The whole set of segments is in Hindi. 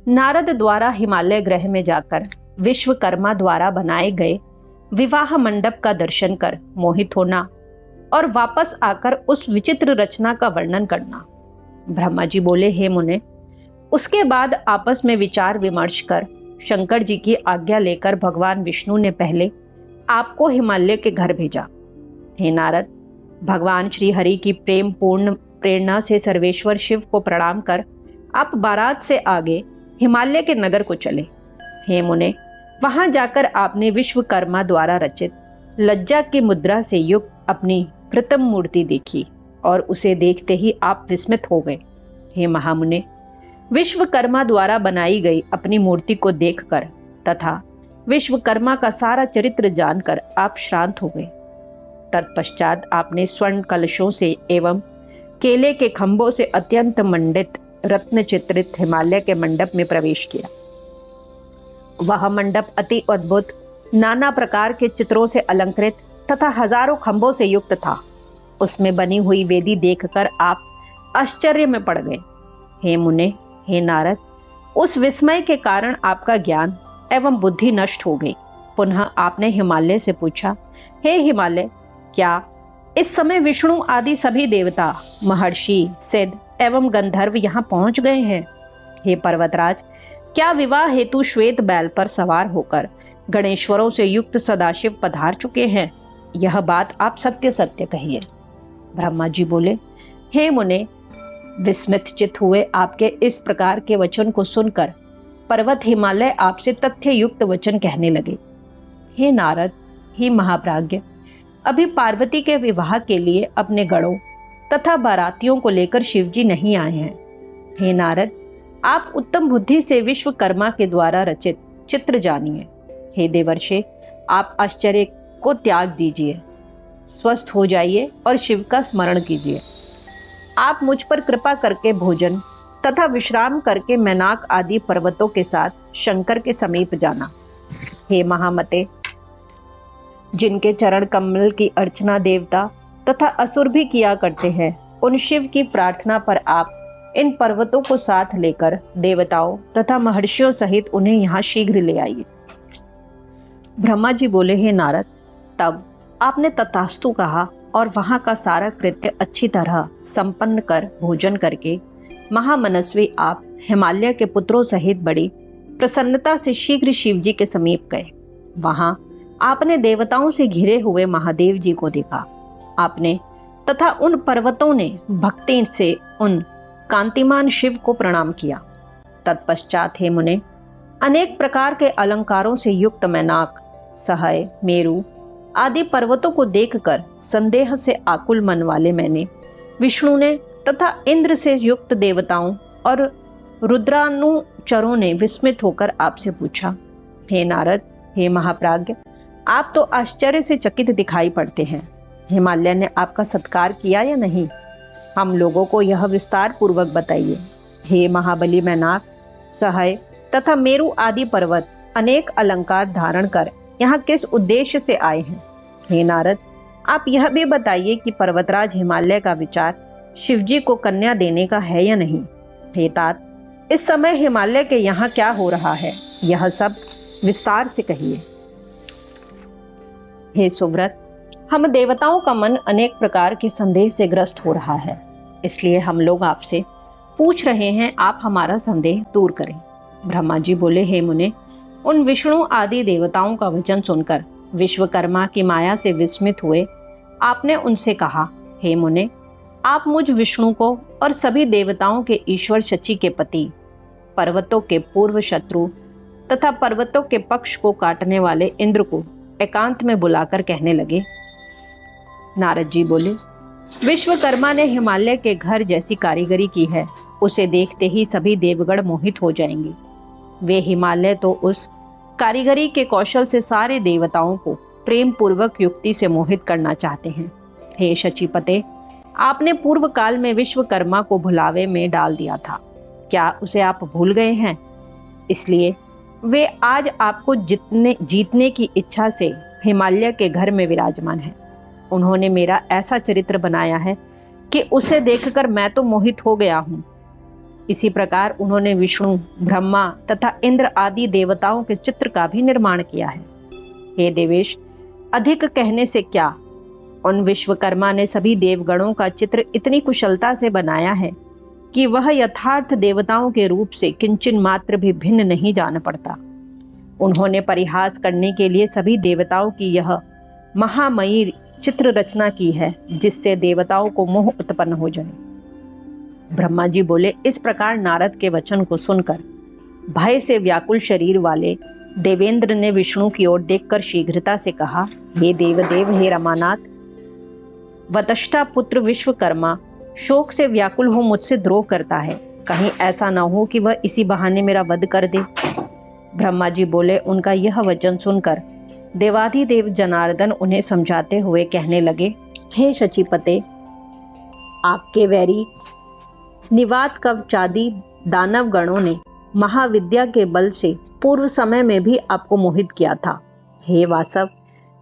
नारद द्वारा हिमालय ग्रह में जाकर विश्वकर्मा द्वारा बनाए गए विवाह मंडप का दर्शन कर मोहित होना और वापस आकर उस विचित्र रचना का वर्णन करना। ब्रह्मा जी बोले, हे मुने, उसके बाद आपस में विचार विमर्श कर शंकर जी की आज्ञा लेकर भगवान विष्णु ने पहले आपको हिमालय के घर भेजा। हे नारद, भगवान श्री हरि की प्रेम पूर्ण प्रेरणा से सर्वेश्वर शिव को प्रणाम कर आप बारात से आगे हिमालय के नगर को चले। हे मुने, वहां जाकर आपने विश्वकर्मा द्वारा रचित लज्जा की मुद्रा से युक्त अपनी कृत्रिम मूर्ति देखी और उसे देखते ही आप विस्मित हो गए। हे महामुने, विश्वकर्मा द्वारा बनाई गई अपनी मूर्ति को देखकर तथा विश्वकर्मा का सारा चरित्र जानकर आप श्रांत हो गए। तत्पश्चात आपने स्वर्ण कलशों से एवं केले के खंभों से अत्यंत मंडित रत्न चित्रित हिमालय के मंडप में प्रवेश किया। वह मंडप अति अद्भुत, नाना प्रकार के चित्रों से अलंकृत तथा हजारों खंभों से युक्त था। उसमें बनी हुई वेदी देखकर आप आश्चर्य में पड़ गए। हे मुने, हे नारद, उस विस्मय के कारण आपका ज्ञान एवं बुद्धि नष्ट हो गई। पुनः आपने हिमालय से पूछा, हे हिमालय, क्या इस समय विष्णु आदि सभी देवता, महर्षि, सिद्ध एवं गंधर्व यहाँ पहुंच गए हैं? हे पर्वतराज, क्या विवाह हेतु श्वेत बैल पर सवार होकर गणेश्वरों से युक्त सदाशिव पधार चुके हैं? यह बात आप सत्य सत्य कहिए। ब्रह्मा जी बोले, हे मुने, विस्मित चित्त हुए आपके इस प्रकार के वचन को सुनकर पर्वत हिमालय आपसे तथ्य युक्त वचन कहने लगे। हे नारद, हे महाप्राज्ञ, अभी पार्वती के विवाह के लिए अपने गणों तथा बारातियों को लेकर शिवजी नहीं आए हैं। हे नारद, आप उत्तम बुद्धि से विश्वकर्मा के द्वारा रचित चित्र जानिए। हे देवर्षे, आप आश्चर्य को त्याग दीजिए, स्वस्थ हो जाइए और शिव का स्मरण कीजिए। आप मुझ पर कृपा करके भोजन तथा विश्राम करके मैनाक आदि पर्वतों के साथ शंकर के समीप जाना। हे महामते, जिनके चरण कमल की अर्चना देवता तथा असुर भी किया करते हैं, उन शिव की प्रार्थना पर आप इन पर्वतों को साथ लेकर देवताओं तथा महर्षियों सहित उन्हें यहाँ शीघ्र ले आइए। ब्रह्मा जी बोले, हे नारद, तब आपने तथास्तु कहा और वहां का सारा कृत्य अच्छी तरह संपन्न कर भोजन करके महामनस्वी आप हिमालय के पुत्रों सहित बड़ी प्रसन्नता से शीघ्र शिव जी के समीप गए। वहां आपने देवताओं से घिरे हुए महादेव जी को देखा। आपने तथा उन पर्वतों ने भक्ति से उन कांतिमान शिव को प्रणाम किया। तत्पश्चात हे मुने, अनेक प्रकार के अलंकारों से युक्त मैनाक, सहय, मेरु आदि पर्वतों को देखकर संदेह से आकुल मन वाले मैंने विष्णु ने तथा इंद्र से युक्त देवताओं और रुद्रानुचरों ने विस्मित होकर आपसे पूछा, हे नारद, हे महाप्राज्ञ, आप तो आश्चर्य से चकित दिखाई पड़ते हैं। हिमालय ने आपका सत्कार किया या नहीं? हम लोगों को यह विस्तार पूर्वक बताइए। हे महाबली मैनाक, सहय तथा मेरु आदि पर्वत अनेक अलंकार धारण कर यहाँ किस उद्देश्य से आए हैं? हे नारद, आप यह भी बताइए कि पर्वतराज हिमालय का विचार शिवजी को कन्या देने का है या नहीं? हे तात, इस समय हिमालय के यहाँ क्या हो रहा है, यह सब विस्तार से कहिए। हे सुव्रत, हम देवताओं का मन अनेक प्रकार के संदेह से ग्रस्त हो रहा है, इसलिए हम लोग आपसे पूछ रहे हैं, आप हमारा संदेह दूर करें। ब्रह्मा जी बोले, हे मुने, उन विष्णु आदि देवताओं का वचन सुनकर विश्वकर्मा की माया से विस्मित हुए आपने उनसे कहा, हे मुने, आप मुझ विष्णु को और सभी देवताओं के ईश्वर शची के पति, पर्वतों के पूर्व शत्रु तथा पर्वतों के पक्ष को काटने वाले इंद्र को एकांत में बुलाकर कहने लगे। नारद जी बोले, विश्वकर्मा ने हिमालय के घर जैसी कारीगरी की है, उसे देखते ही सभी देवगण मोहित हो जाएंगे। वे हिमालय तो उस कारीगरी के कौशल से सारे देवताओं को प्रेम पूर्वक युक्ति से मोहित करना चाहते हैं। हे शचीपते, आपने पूर्व काल में विश्वकर्मा को भुलावे में डाल दिया था, क्या उसे आप भूल गए हैं? इसलिए वे आज आपको जीतने की इच्छा से हिमालय के घर में विराजमान हैं। उन्होंने मेरा ऐसा चरित्र बनाया है कि उसे देखकर मैं तो मोहित हो गया हूँ। इसी प्रकार उन्होंने विष्णु, ब्रह्मा तथा इंद्र आदि देवताओं के चित्र का भी निर्माण किया है। हे देवेश, अधिक कहने से क्या, उन विश्वकर्मा ने सभी देवगणों का चित्र इतनी कुशलता से बनाया है कि वह यथार्थ देवताओं के रूप से किंचन मात्र भी भिन्न नहीं जान पड़ता। उन्होंने परिहास करने के लिए सभी देवताओं की यह महामयी चित्र रचना की है, जिससे देवताओं को मोह उत्पन्न हो जाए। ब्रह्मा जी बोले, इस प्रकार नारद के वचन को सुनकर भय से व्याकुल शरीर वाले देवेंद्र ने विष्णु की ओर देखकर शीघ्रता से कहा, हे देवदेव, हे रमानाथ, वतष्टा पुत्र विश्वकर्मा शोक से व्याकुल हो मुझसे द्रोह करता है। कहीं ऐसा न हो कि वह इसी बहाने मेरा वध कर दे। ब्रह्मा जी बोले, उनका यह वचन सुनकर देवाधिदेव जनार्दन उन्हें समझाते हुए कहने लगे, हे शचीपते, आपके वैरी निवात कवचादि दानव गणों ने महाविद्या के बल से पूर्व समय में भी आपको मोहित किया था। हे वासव,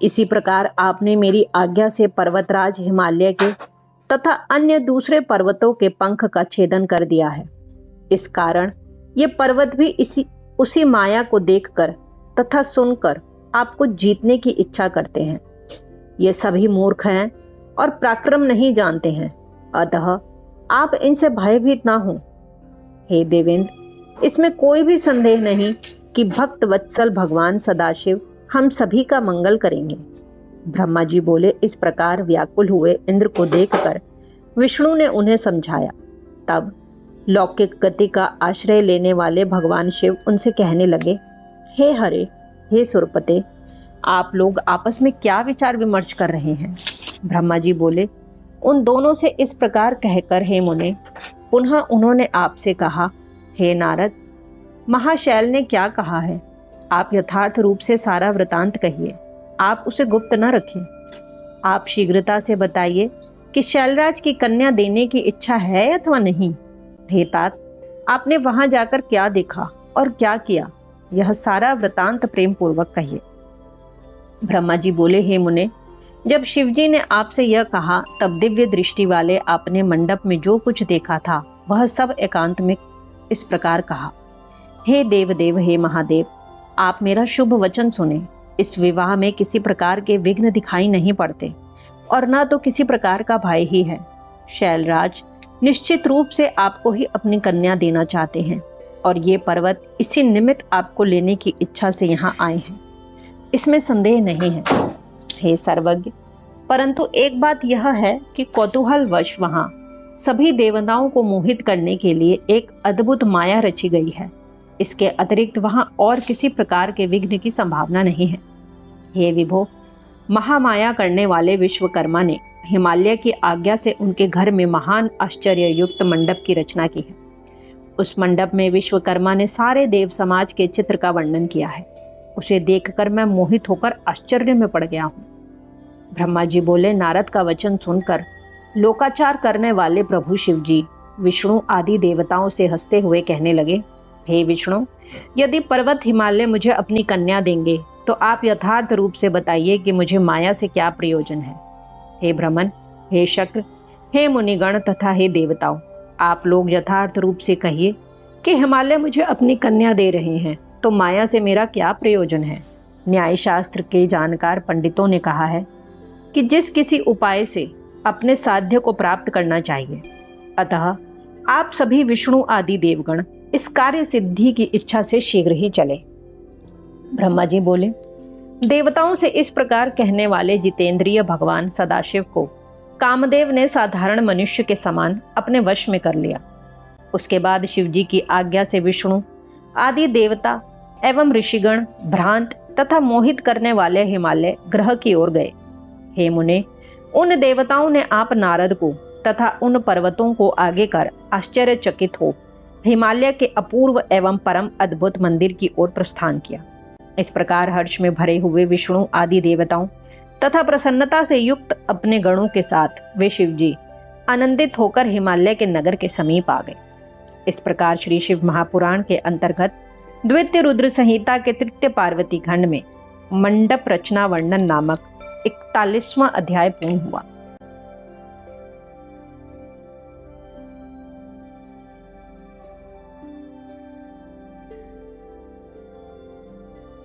इसी प्रकार आपने मेरी आज्ञा से पर्वतराज हिमालय के तथा अन्य दूसरे पर्वतों के पंख का छेदन कर दिया है। इस कारण ये पर्वत भी उसी माया को देखकर तथा सुनकर आपको जीतने की इच्छा करते हैं। ये सभी मूर्ख हैं और पराक्रम नहीं जानते हैं, अतः आप इनसे भयभीत ना हो। हे देवेंद्र, इसमें कोई भी संदेह नहीं कि भक्त वत्सल भगवान सदाशिव हम सभी का मंगल करेंगे। ब्रह्मा जी बोले, इस प्रकार व्याकुल हुए इंद्र को देखकर विष्णु ने उन्हें समझाया। तब लौकिक गति का आश्रय लेने वाले भगवान शिव उनसे कहने लगे, हे हरे, हे सुरपते, आप लोग आपस में क्या विचार विमर्श कर रहे हैं? ब्रह्मा जी बोले, उन दोनों से इस प्रकार कहकर हे मुने, पुनः उन्होंने आपसे कहा, हे नारद, महाशैल ने क्या कहा है, आप यथार्थ रूप से सारा वृतांत कहिए, आप उसे गुप्त न रखें। आप शीघ्रता से बताइए कि शैलराज की कन्या देने की इच्छा है अथवा नहीं। हे तात, आपने वहां जाकर क्या देखा और क्या किया, यह सारा वृतांत प्रेम पूर्वक कहिए। ब्रह्मा जी बोले, हे मुने, जब शिवजी ने आपसे यह कहा तब दिव्य दृष्टि वाले आपने मंडप में जो कुछ देखा था वह सब एकांत में इस प्रकार कहा, हे देवदेव, हे महादेव, आप मेरा शुभ वचन सुने। इस विवाह में किसी प्रकार के विघ्न दिखाई नहीं पड़ते और न तो किसी प्रकार का भय ही है। शैलराज निश्चित रूप से आपको ही अपनी कन्या देना चाहते हैं और ये पर्वत इसी निमित्त आपको लेने की इच्छा से यहाँ आए हैं, इसमें संदेह नहीं है। हे सर्वज्ञ, परंतु एक बात यह है कि कौतूहलवश वहाँ सभी देवताओं को मोहित करने के लिए एक अद्भुत माया रची गई है। इसके अतिरिक्त वहाँ और किसी प्रकार के विघ्न की संभावना नहीं है। हे विभो, महामाया करने वाले विश्वकर्मा ने हिमालय की आज्ञा से उनके घर में महान आश्चर्य युक्त मंडप की रचना की है। उस मंडप में विश्वकर्मा ने सारे देव समाज के चित्र का वर्णन किया है। उसे देखकर मैं मोहित होकर आश्चर्य में पड़ गया हूँ। ब्रह्मा जी बोले, नारद का वचन सुनकर लोकाचार करने वाले प्रभु शिवजी विष्णु आदि देवताओं से हंसते हुए कहने लगे, हे विष्णु, यदि पर्वत हिमालय मुझे अपनी कन्या देंगे तो आप यथार्थ रूप से बताइए कि मुझे माया से क्या प्रयोजन है। हे ब्रह्मन, हे शक्र, हे मुनिगण तथा हे देवताओं, आप लोग यथार्थ रूप से कहिए कि हिमालय मुझे अपनी कन्या दे रहे हैं तो माया से मेरा क्या प्रयोजन है। न्याय शास्त्र के जानकार पंडितों ने कहा है कि जिस किसी उपाय से अपने साध्य को प्राप्त करना चाहिए, अतः आप सभी विष्णु आदि देवगण इस कार्य सिद्धि की इच्छा से शीघ्र ही चले। ब्रह्मा जी बोले, देवताओं से इस प्रकार कहने वाले जितेंद्रिय भगवान सदाशिव को कामदेव ने साधारण मनुष्य के समान अपने वश में कर लिया। उसके बाद शिवजी की आज्ञा से विष्णु आदि देवता एवं ऋषिगण भ्रांत तथा मोहित करने वाले हिमालय ग्रह की ओर गए। हे मुने, उन देवताओं ने आप नारद को तथा उन पर्वतों को आगे कर आश्चर्यचकित हो हिमालय के अपूर्व एवं परम अद्भुत मंदिर की ओर प्रस्थान किया। इस प्रकार हर्ष में भरे हुए विष्णु आदि देवताओं तथा प्रसन्नता से युक्त अपने गणों के साथ वे शिवजी आनंदित होकर हिमालय के नगर के समीप आ गए। इस प्रकार श्री शिव महापुराण के अंतर्गत द्वितीय रुद्र संहिता के तृतीय पार्वती खंड में मंडप रचना वर्णन नामक 41वां अध्याय पूर्ण हुआ।